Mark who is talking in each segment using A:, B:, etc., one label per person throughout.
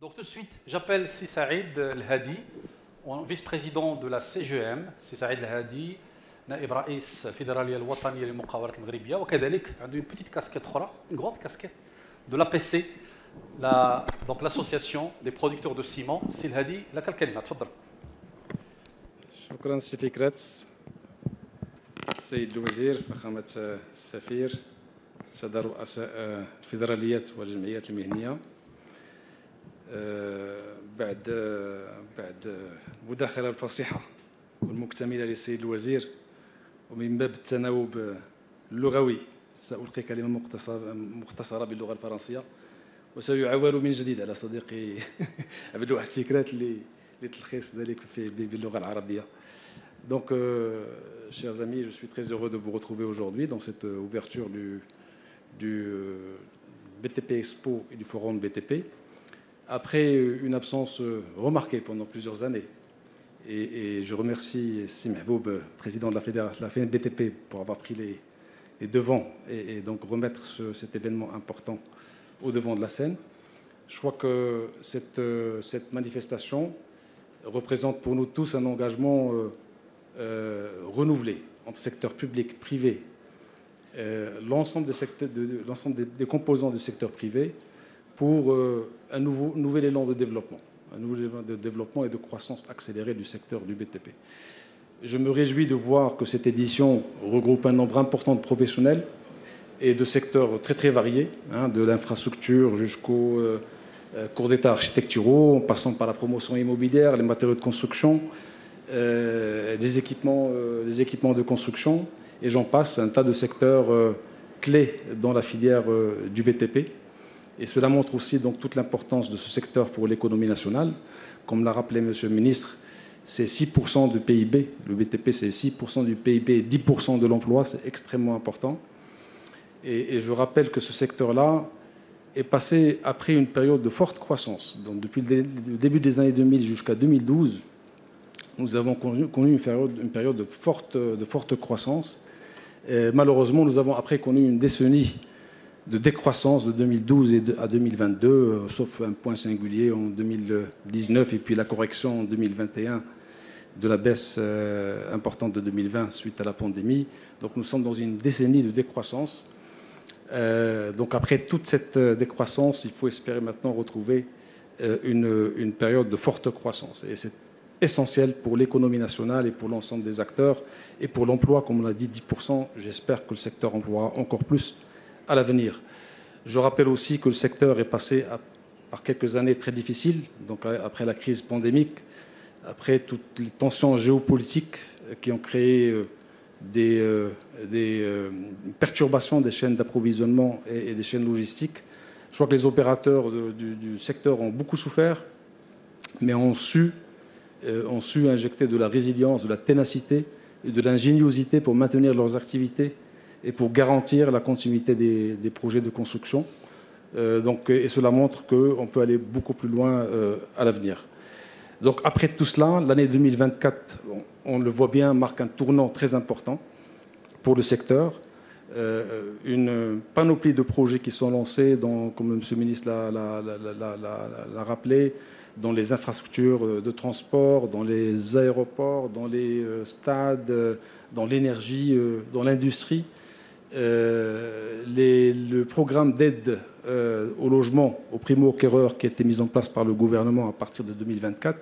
A: Donc tout de suite, j'appelle Si Saïd El-Hadi, vice-président de la CGM. Si Saïd El-Hadi, نائب رئيس الفيدرالية الوطنية للمقاولات المغربية وكذلك عنده une petite casquette أخرى, une grande casquette de l'APC, donc l'association des producteurs de ciment. Si El-Hadi, لك الكلمة, تفضل.
B: شكرا سي فكرت. السيد الوزير، فخامة السفير، السادة رؤساء الفيدراليات والجمعيات المهنية، بعد المداخلة الفصيحة والمكتملة للسيد الوزير، ومن باب التناوب اللغوي سألقي كلمة مختصرة باللغة الفرنسية، وسيعول من جديد على صديقي عبد الواحد فكرات اللي تلخيص ذلك باللغة العربية. Donc, chers amis, je suis très heureux de vous retrouver aujourd'hui dans cette ouverture du BTP Expo et du Forum BTP. Après une absence remarquée pendant plusieurs années, et je remercie Si Mahboub, président de la FNBTP, pour avoir pris les devants et donc remettre cet événement important au devant de la scène. Je crois que cette manifestation représente pour nous tous un engagement renouvelé entre secteur public et privé, l'ensemble des composants du secteur privé, pour un nouvel élan de développement, et de croissance accélérée du secteur du BTP. Je me réjouis de voir que cette édition regroupe un nombre important de professionnels et de secteurs très très variés, de l'infrastructure jusqu'aux cours d'état architecturaux, en passant par la promotion immobilière, les matériaux de construction, les équipements de construction, et j'en passe, un tas de secteurs clés dans la filière du BTP. Et cela montre aussi donc toute l'importance de ce secteur pour l'économie nationale. Comme l'a rappelé M. le ministre, c'est 6% du PIB. Le BTP, c'est 6% du PIB et 10% de l'emploi. C'est extrêmement important. Et je rappelle que ce secteur-là est passé après une période de forte croissance. Donc, depuis le début des années 2000 jusqu'à 2012, nous avons connu une période de forte croissance. Et malheureusement, nous avons après connu une décennie de décroissance de 2012 à 2022, sauf un point singulier en 2019 et puis la correction en 2021 de la baisse importante de 2020 suite à la pandémie. Donc nous sommes dans une décennie de décroissance. Donc après toute cette décroissance, il faut espérer maintenant retrouver une période de forte croissance. Et c'est essentiel pour l'économie nationale et pour l'ensemble des acteurs et pour l'emploi, comme on l'a dit, 10%. J'espère que le secteur emploiera encore plus à l'avenir. Je rappelle aussi que le secteur est passé par quelques années très difficiles, donc après la crise pandémique, après toutes les tensions géopolitiques qui ont créé des perturbations des chaînes d'approvisionnement et des chaînes logistiques. Je crois que les opérateurs du secteur ont beaucoup souffert, mais ont su injecter de la résilience, de la ténacité et de l'ingéniosité pour maintenir leurs activités et pour garantir la continuité des projets de construction. Et cela montre qu'on peut aller beaucoup plus loin à l'avenir. Donc après tout cela, l'année 2024, on le voit bien, marque un tournant très important pour le secteur. Une panoplie de projets qui sont lancés, comme M. le ministre l'a rappelé, dans les infrastructures de transport, dans les aéroports, dans les stades, dans l'énergie, dans l'industrie. Le programme d'aide au logement, aux primo-acquéreurs qui a été mis en place par le gouvernement à partir de 2024,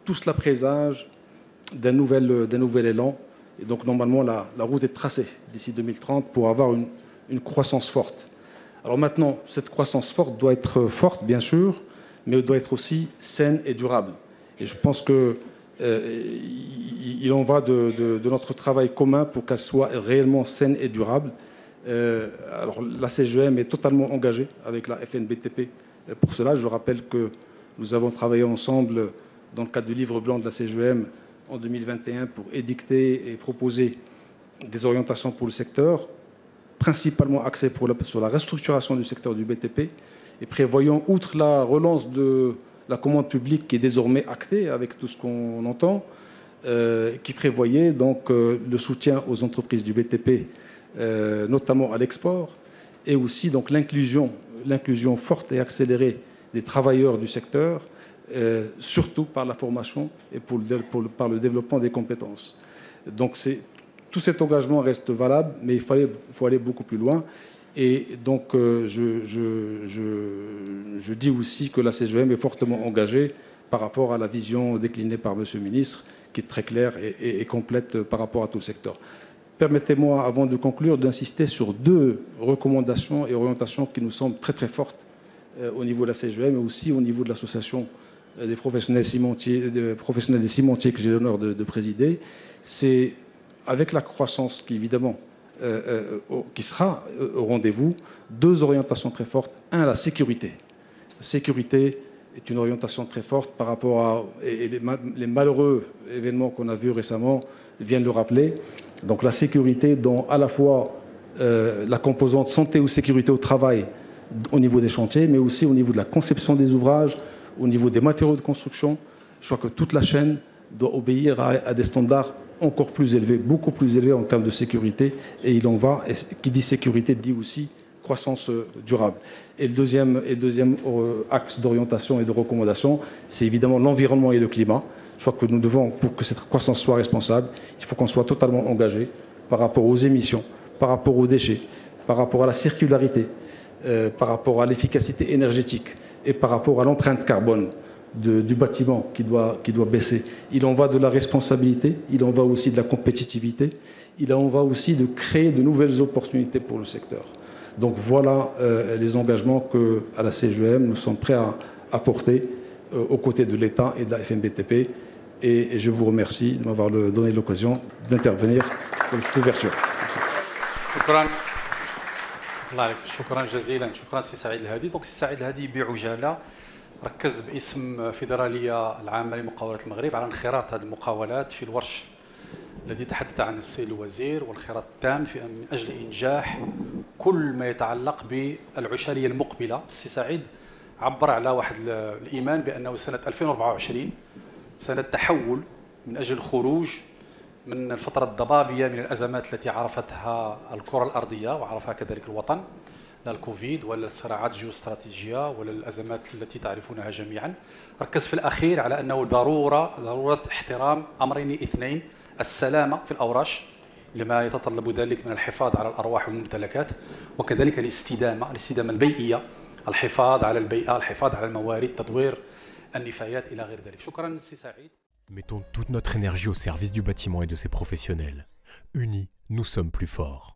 B: tout cela présage d'un nouvel élan. Et donc normalement, la route est tracée d'ici 2030 pour avoir une croissance forte. Alors maintenant, cette croissance forte doit être forte, bien sûr, mais elle doit être aussi saine et durable. Et je pense que il en va de notre travail commun pour qu'elle soit réellement saine et durable. Alors la CGM est totalement engagée avec la FNBTP pour cela. Je rappelle que nous avons travaillé ensemble dans le cadre du livre blanc de la CGM en 2021 pour édicter et proposer des orientations pour le secteur, principalement axées sur la restructuration du secteur du BTP et prévoyant, outre la relance de la commande publique qui est désormais actée avec tout ce qu'on entend, qui prévoyait donc le soutien aux entreprises du BTP, notamment à l'export, et aussi donc l'inclusion forte et accélérée des travailleurs du secteur, surtout par la formation et par le développement des compétences. Donc tout cet engagement reste valable, mais il faut aller beaucoup plus loin. Et donc je dis aussi que la CGM est fortement engagée par rapport à la vision déclinée par M. le ministre, qui est très claire et complète par rapport à tout le secteur. Permettez-moi, avant de conclure, d'insister sur deux recommandations et orientations qui nous semblent très très fortes au niveau de la CGM, mais aussi au niveau de l'association des professionnels des cimentiers que j'ai l'honneur de présider. C'est avec la croissance qui, évidemment, qui sera au rendez-vous, deux orientations très fortes. Un, la sécurité. La sécurité est une orientation très forte par rapport à les malheureux événements qu'on a vus récemment viennent le rappeler. Donc la sécurité dans à la fois la composante santé ou sécurité au travail au niveau des chantiers, mais aussi au niveau de la conception des ouvrages, au niveau des matériaux de construction. Je crois que toute la chaîne doit obéir à des standards encore plus élevés, beaucoup plus élevés en termes de sécurité. Et il en va, et qui dit sécurité dit aussi croissance durable. Et le deuxième axe d'orientation et de recommandation, c'est évidemment l'environnement et le climat. Je crois que nous devons, pour que cette croissance soit responsable, il faut qu'on soit totalement engagé par rapport aux émissions, par rapport aux déchets, par rapport à la circularité, par rapport à l'efficacité énergétique et par rapport à l'empreinte carbone du bâtiment qui doit baisser. Il en va de la responsabilité, il en va aussi de la compétitivité, il en va aussi de créer de nouvelles opportunités pour le secteur. Donc voilà les engagements qu'à la CGM, nous sommes prêts à porter aux côtés de l'État et de la FNBTP. Et je vous remercie de m'avoir donné l'occasion d'intervenir dans cette ouverture.
A: شكرا جزيلا. شكرا سي سعيد الهادي. دونك سي سعيد الهادي بعجاله ركز باسم فيدراليه العامه لمقاولات المغرب على انخراط هذه المقاولات في الورش الذي تحدث عنه السيد الوزير، والانخراط التام من اجل انجاح كل ما يتعلق بالعشريه المقبله. السي سعيد عبر على واحد الايمان بانه سنه 2024 سنه تحول من اجل الخروج من الفترة الضبابية من الأزمات التي عرفتها الكرة الأرضية وعرفها كذلك الوطن، لا الكوفيد ولا الصراعات الجيوستراتيجية ولا الأزمات التي تعرفونها جميعا. ركز في الأخير على أنه ضرورة احترام أمرين اثنين: السلامة في الأوراش لما يتطلب ذلك من الحفاظ على الأرواح والممتلكات، وكذلك الاستدامة البيئية، الحفاظ على البيئة، الحفاظ على الموارد، تدوير النفايات إلى غير ذلك. شكرا سي سعيد.
C: Mettons toute notre énergie au service du bâtiment et de ses professionnels. Unis, nous sommes plus forts.